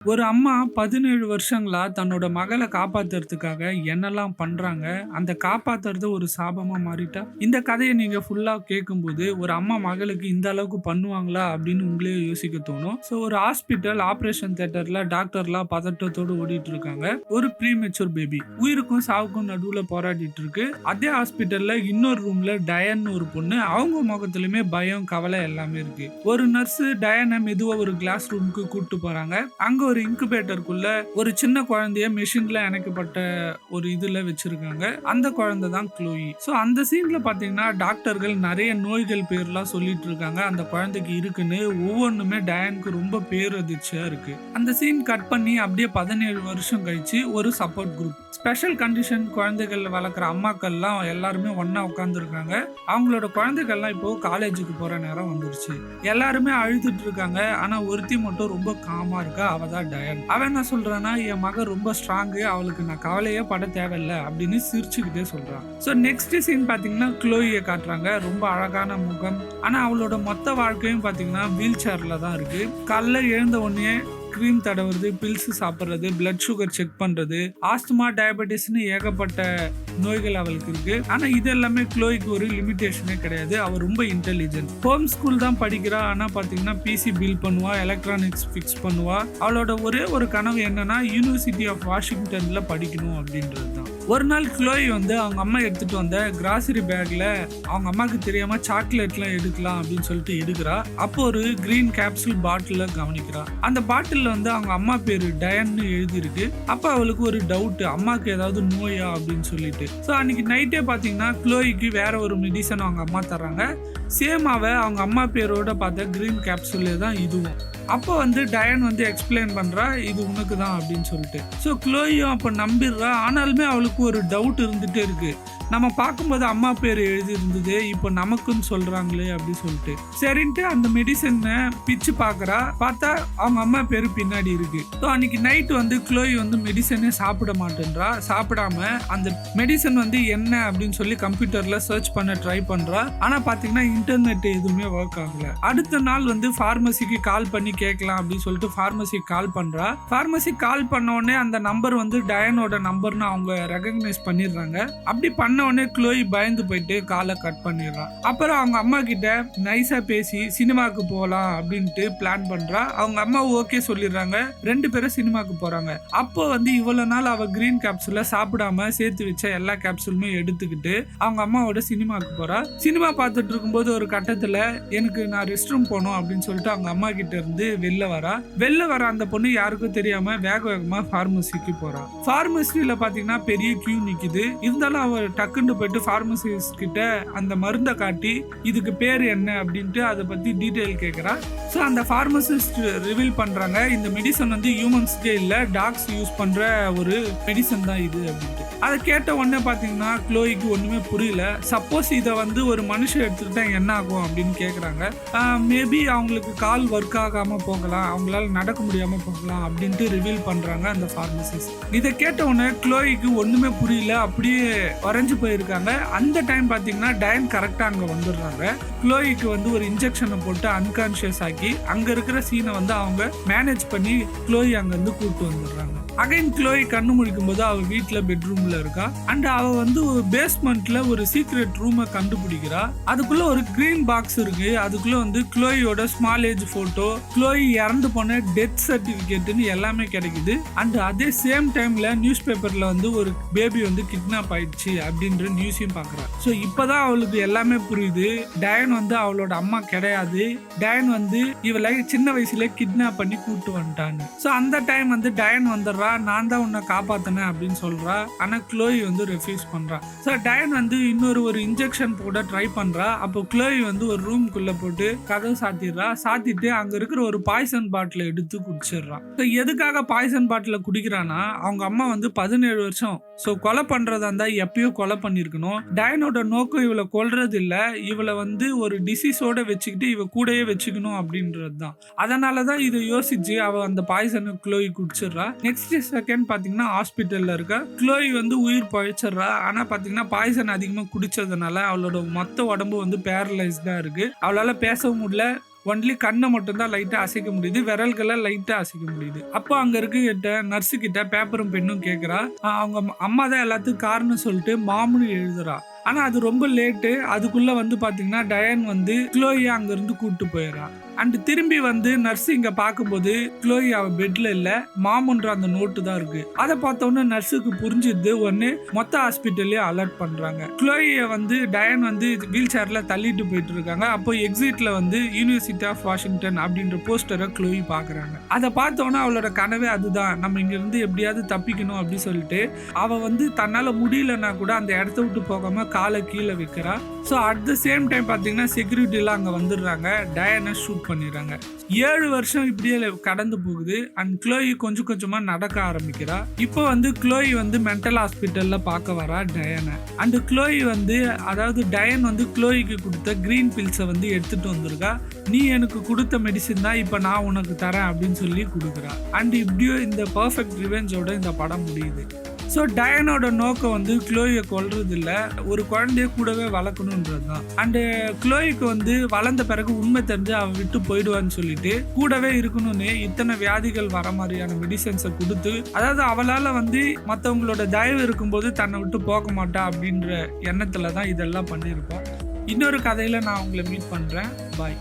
ஒரு அம்மா 17 வருஷங்களா தன்னோட மகள காப்பாத்துறதுக்காக என்னெல்லாம் பண்றாங்க. அந்த காப்பாத்துறது ஒரு சாபமா மாறிட்டா? இந்த கதைய நீங்க ஃபுல்லா கேட்கும்போது, ஒரு அம்மா மகளுக்கு இந்த அளவுக்கு பண்ணுவாங்களா? அப்படின்னு உங்களே யோசிக்க தோணும். ஒரு ஹாஸ்பிட்டல் ஆப்பரேஷன் தியேட்டர்ல டாக்டர்லாம் பதட்டத்தோட ஓடிட்டு இருக்காங்க. ஒரு ப்ரீமெச்சூர் பேபி உயிருக்கும் சாவுக்கும் நடுவுல போராடிட்டு இருக்கு. அதே ஹாஸ்பிட்டல்ல இன்னொரு ரூம்ல டயன்னு ஒரு பொண்ணு. அவங்க முகத்திலுமே பயம், கவலை எல்லாமே இருக்கு. ஒரு நர்ஸ் டயன மெதுவா ஒரு கிளாஸ் ரூமுக்கு கூட்டு போறாங்க. அங்க ஒரு இன்குபேட்டருக்குள்ள ஒரு சின்ன குழந்தைய மெஷின்ல இணைக்கப்பட்ட ஒரு இதுல வச்சிருக்காங்க. அந்த குழந்தை தான் க்ளோயி. அந்த சீன்ல பாத்தீங்கன்னா டாக்டர்கள் நிறைய நோய்கள் பேர்லாம் சொல்லிட்டு இருக்காங்க. அந்த குழந்தைக்கு இருக்குன்னு ஒவ்வொன்றுமே டயானுக்கு ரொம்ப பேரதிர்ச்சியா இருக்கு. அந்த சீன் கட் பண்ணி அப்படியே 17 வருஷம் கழிச்சு ஒரு சப்போர்ட் குரூப் ஸ்பெஷல் கண்டிஷன் குழந்தைகள் வளர்க்குற அம்மாக்கள்லாம் எல்லாருமே ஒன்னா உட்காந்துருக்காங்க. அவங்களோட குழந்தைகள்லாம் இப்போ காலேஜுக்கு போற நேரம் வந்துருச்சு. எல்லாருமே அழுதுட்டு இருக்காங்க. ஆனா ஒருத்தி மட்டும் ரொம்ப காமா இருக்கா. அவ தான் டயன். அவன் என்ன சொல்றான்னா, என் மகன் ரொம்ப ஸ்ட்ராங்கு, அவளுக்கு நான் கவலையே பட தேவையில்லை அப்படின்னு சிரிச்சுக்கிட்டே சொல்றான். நெக்ஸ்ட் சீன் பாத்தீங்கன்னா க்ளோயியை காட்டுறாங்க. ரொம்ப அழகான முகம். ஆனா அவளோட மொத்த வாழ்க்கையும் பாத்தீங்கன்னா வீல் சேர்ல தான் இருக்கு. காலைல எழுந்த உடனே கிரீம் தடவுறது, பில்ஸ் சாப்பிடுறது, பிளட் சுகர் செக் பண்றது, ஆஸ்துமா, டயபெட்டிஸ்னு ஏகப்பட்ட நோய்கள் அவளுக்கு இருக்கு. ஆனா இது எல்லாமே க்ளோய்க்கு ஒரு லிமிடேஷனே கிடையாது. அவ ரொம்ப இன்டெலிஜென்ட். ஹோம் ஸ்கூல் தான் படிக்கிறா. ஆனா பாத்தீங்கன்னா பிசி பில் பண்ணுவா, எலக்ட்ரானிக்ஸ் ஃபிக்ஸ் பண்ணுவா. அவளோட ஒரே ஒரு கனவு என்னன்னா யூனிவர்சிட்டி ஆஃப் வாஷிங்டன்ல படிக்கணும் அப்படின்றது தான். ஒரு நாள் க்ளோய் வந்து அவங்க அம்மா எடுத்துட்டு வந்த கிராசரி பேக்ல அவங்க அம்மாக்கு தெரியாம சாக்லேட்லாம் எடுக்கலாம் அப்படின்னு சொல்லிட்டு எடுக்கிறா. அப்போ ஒரு கிரீன் கேப்சூல் பாட்டில கவனிக்கிறா. அந்த பாட்டில் வந்து அவங்க அம்மா பேரு டயன்னு எழுதிருக்கு. அப்ப அவளுக்கு ஒரு டவுட், அம்மாக்கு ஏதாவது நோயா அப்படின்னு சொல்லிட்டு. அன்னைக்கு நைட்டே பாத்தீங்கன்னா க்ளோய்க்கு வேற ஒரு மெடிசன் அவங்க அம்மா தர்றாங்க. சேமாவை அவங்க அம்மா பேரோட பார்த்த கிரீன் கேப்சூலே தான் இதுவும். அப்போ வந்து டயன் வந்து எக்ஸ்பிளைன் பண்றா, இது உனக்கு தான் அப்படின்னு சொல்லிட்டு. க்ளோயும் அப்ப நம்பிடுறா. ஆனாலுமே அவளுக்கு ஒரு டவுட் இருந்துட்டே இருக்கு. நம்ம பார்க்கும்போது அம்மா பேர் எழுதி இருந்தது, இப்போ நமக்குன்னு சொல்றாங்களே அப்படி சொல்லிட்டு சரின்ட்டு அந்த மெடிசனை பிச்சு பாக்குறா. பார்த்தா அவங்க அம்மா பேரு பின்னாடி இருக்கு. அன்னைக்கு நைட் வந்து க்ளோய் வந்து மெடிசனே சாப்பிட மாட்டேன்றா. சாப்பிடாம அந்த மெடிசன் வந்து என்ன அப்படின்னு சொல்லி கம்ப்யூட்டர்ல சர்ச் பண்ண ட்ரை பண்றா. ஆனா பாத்தீங்கன்னா இன்டர்நெட் எதுவுமே ஒர்க் ஆகல. அடுத்த நாள் வந்து பார்மசிக்கு கால் பண்ணி கேட்கலாம் அப்படின்னு சொல்லிட்டு பார்மசிக்கு கால் பண்றா. பார்மசி கால் பண்ண உடனே அந்த நம்பர் வந்து டயனோட நம்பர்னு அவங்க ரெகக்னைஸ் பண்ணிடுறாங்க. அப்படி பண்ண உடனே க்ளோய் பயந்து போயிட்டு காலை கட் பண்ணிடுறான். அப்புறம் அவங்க அம்மா கிட்ட நைஸா பேசி சினிமாக்கு போகலாம் அப்படின்ட்டு பிளான் பண்றா. அவங்க அம்மா ஓகே சொல்லிடுறாங்க. 2 பேரும் சினிமாக்கு போறாங்க. அப்போ வந்து இவ்வளவு நாள் அவ கிரீன் கேப்சூல சாப்பிடாம சேர்த்து வச்ச எல்லா கேப்சூலுமே எடுத்துக்கிட்டு அவங்க அம்மாவோட சினிமாக்கு போறா. சினிமா பார்த்துட்டு இருக்கும்போது ஒரு கட்டத்துல எனக்கு நான் ரெஸ்ட் ரூம் போகணும் அப்படின்னு சொல்லிட்டு அவங்க அம்மா கிட்ட இருந்து வெளில வர அந்த பொண்ணு யாருக்கும் தெரியாம வேகமா பார்மசிக்கு போறா. பார்மசியில பாத்தீங்கன்னா பெரிய கியூ நிக்குது. இருந்தாலும் அவ டக்குன்னு போயிட்டு பார்மசிஸ்ட் கிட்ட அந்த மருந்தை காட்டி இதுக்கு பேர் என்ன அப்படின்ட்டு அதை பத்தி டீடைல் கேட்கறா. அந்த பார்மசிஸ்ட் ரிவீல் பண்றாங்க, இந்த மெடிசன் வந்து ஹியூமன்ஸ்க்கே இல்ல, டாக்ஸ் யூஸ் பண்ற ஒரு மெடிசன் தான் இது அப்படின்ட்டு. அதை கேட்ட உடனே பாத்தீங்கன்னா க்ளோய்க்கு ஒண்ணுமே புரியல. சப்போஸ் இதை வந்து ஒரு மனுஷன் எடுத்துக்கிட்டா என்ன ஆகும் அப்படின்னு கேக்குறாங்க. மேபி அவங்களுக்கு கால் ஒர்க் ஆகாம போகலாம், அவங்களால நடக்க முடியாம போகலாம் அப்படின்ட்டு ரிவீல் பண்றாங்க அந்த பார்மசிஸ்ட். இதை கேட்ட உடனே க்ளோய்க்கு ஒண்ணுமே புரியல, அப்படியே வரைஞ்சு போயிருக்காங்க. அந்த டைம் பாத்தீங்கன்னா டயன் கரெக்டா அங்க வந்துடுறாங்க. க்ளோய்க்கு வந்து ஒரு இன்ஜெக்ஷனை போட்டு அன்கான்சியஸ் ஆக்கி அங்க இருக்கிற சீனை வந்து அவங்க மேனேஜ் பண்ணி க்ளோய் அங்க இருந்து கூட்டு வந்துடுறாங்க. அகைன் க்ளோய் கண்ணு முழிக்கும் போது அவ வீட்டுல பெட்ரூம்ல இருக்கா. அண்ட் அவ வந்து ஒரு பேஸ்மெண்ட்ல ஒரு சீக்ரெட் ரூமை கண்டுபிடிக்கிறா. அதுக்குள்ள ஒரு கிரீன் பாக்ஸ் இருக்கு. அதுக்குள்ள வந்து க்ளோயோட ஸ்மால் ஏஜ் போட்டோ, க்ளோய் இறந்து போன டெத் சர்டிபிகேட்னு எல்லாமே கிடைக்குது. அண்ட் அதே சேம் டைம்ல நியூஸ் பேப்பர்ல வந்து ஒரு பேபி வந்து கிட்னாப் ஆயிடுச்சு அப்படின்ற நியூஸையும் பாக்குறா. இப்பதான் அவளுக்கு எல்லாமே புரியுது. டயன் வந்து அவளோட அம்மா கிடையாது. டயன் வந்து இவளை சின்ன வயசுல கிட்னாப் பண்ணி கூட்டு வந்துட்டான்னு. அந்த டைம் வந்து டயன் வந்துடுறா. நான் தான் உன்னை காப்பாத்தினேன் அப்படின்னு சொல்றா. ஆனா க்ளோய் வந்து ரெஃப்யூஸ் பண்றா. டயன் வந்து இன்னொரு ஒரு இன்ஜெக்ஷன் போட ட்ரை பண்றா. அப்போ க்ளோய் வந்து ஒரு ரூம்குள்ள போட்டு கதவு சாத்திடுறா. சாத்திட்டு அங்க இருக்கிற ஒரு பாய்சன் பாட்டில எடுத்து குடிச்சிடுறான். எதுக்காக பாய்சன் பாட்டில குடிக்கிறான்னா, அவங்க அம்மா வந்து 17 வருஷம் கொலை பண்றதா இருந்தா எப்பயோ கொலை பண்ணிருக்கணும். டயனோட நோக்கம் இவளை கொல்றது இல்ல, இவளை வந்து ஒரு டிசீஸோட வச்சுக்கிட்டு இவ கூடயே வச்சுக்கணும் அப்படின்றது தான். அதனாலதான் இதை யோசிச்சு அவ அந்த பாய்சனை க்ளோய் குடிச்சிடுறா. நெக்ஸ்ட் செகண்ட் பாத்தீங்கன்னா ஹாஸ்பிட்டல்ல இருக்க க்ளோய் வந்து உயிர் பழிச்சிடுறா. ஆனா பாத்தீங்கன்னா பாய்சன் அதிகமா குடிச்சதுனால அவளோட மொத்த உடம்பு வந்து பேரலைஸ்டா இருக்கு. அவளால பேசவும் முடியல, ஒன்லி கண்ணை மட்டும்தான் லைட்டாக அசைக்க முடியுது, விரல்களை லைட்டாக அசைக்க முடியுது. அப்போ அங்கே இருக்க நர்ஸு கிட்ட பேப்பரும் பெண்ணும் கேட்குறா. அவங்க அம்மா தான் எல்லாத்துக்கும் காரணம் சொல்லிட்டு மாம்னு எழுதுறா. ஆனால் அது ரொம்ப லேட்டு. அதுக்குள்ளே வந்து பார்த்தீங்கன்னா டயன் வந்து க்ளோயை அங்கேருந்து கூப்பிட்டு போயிடறா. அண்ட் திரும்பி வந்து நர்ஸ் இங்கே பார்க்கும்போது க்ளோயி அவள் பெட்டில் இல்லை, மாமுன்ற அந்த நோட்டு தான் இருக்கு. அதை பார்த்தோன்னே நர்ஸுக்கு புரிஞ்சிது. ஒன்று மொத்த ஹாஸ்பிட்டல்லையே அலர்ட் பண்ணுறாங்க. க்ளோயை வந்து டயன் வந்து வீல் சேரில் தள்ளிட்டு போயிட்டு இருக்காங்க. அப்போ எக்ஸிட்டில் வந்து யூனிவர்சிட்டி ஆஃப் வாஷிங்டன் அப்படின்ற போஸ்டரை க்ளோயி பார்க்குறாங்க. அதை பார்த்தோன்னே அவளோட கனவே அதுதான், நம்ம இங்கேருந்து எப்படியாவது தப்பிக்கணும் அப்படின்னு சொல்லிட்டு அவள் வந்து தன்னால் முடியலன்னா கூட அந்த இடத்த விட்டு போகாமல் காலை கீழே வைக்கிறா. So at the same time பார்த்தீங்கன்னா செக்யூரிட்டிலாம் அங்கே வந்துடுறாங்க, டயனை ஷூட் பண்ணிடுறாங்க. 7 வருஷம் இப்படியே கடந்து போகுது. அண்ட் க்ளோயி கொஞ்சம் கொஞ்சமாக நடக்க ஆரம்பிக்கிறா. இப்போ வந்து க்ளோயி வந்து மென்டல் ஹாஸ்பிட்டலில் பார்க்க வரா டயனை. அண்ட் க்ளோயி வந்து அதாவது டயன் வந்து க்ளோயிக்கு கொடுத்த க்ரீன் பில்ஸை வந்து எடுத்துகிட்டு வந்திருக்கா. நீ எனக்கு கொடுத்த மெடிசின் தான் இப்போ நான் உனக்கு தரேன் அப்படின்னு சொல்லி கொடுக்குறா. அண்ட் இப்படியோ இந்த பர்ஃபெக்ட் ரிவெஞ்சோட இந்த படம் முடியுது. ஸோ டயனோட நோக்கம் வந்து க்ளோயை கொல்றது இல்லை, ஒரு குழந்தைய கூடவே வளர்க்கணுன்றது தான். அண்டு க்ளோய்க்கு வந்து வளர்ந்த பிறகு உண்மை தெரிஞ்சு அவன் விட்டு போயிடுவான்னு சொல்லிட்டு கூடவே இருக்கணும்னு இத்தனை வியாதிகள் வர மாதிரியான மெடிசன்ஸை கொடுத்து, அதாவது அவளால் வந்து மற்றவங்களோட தயவு இருக்கும்போது தன்னை விட்டு போக மாட்டா அப்படின்ற எண்ணத்தில் தான் இதெல்லாம் பண்ணியிருப்போம். இன்னொரு கதையில் நான் உங்களை மீட் பண்ணுறேன். பாய்.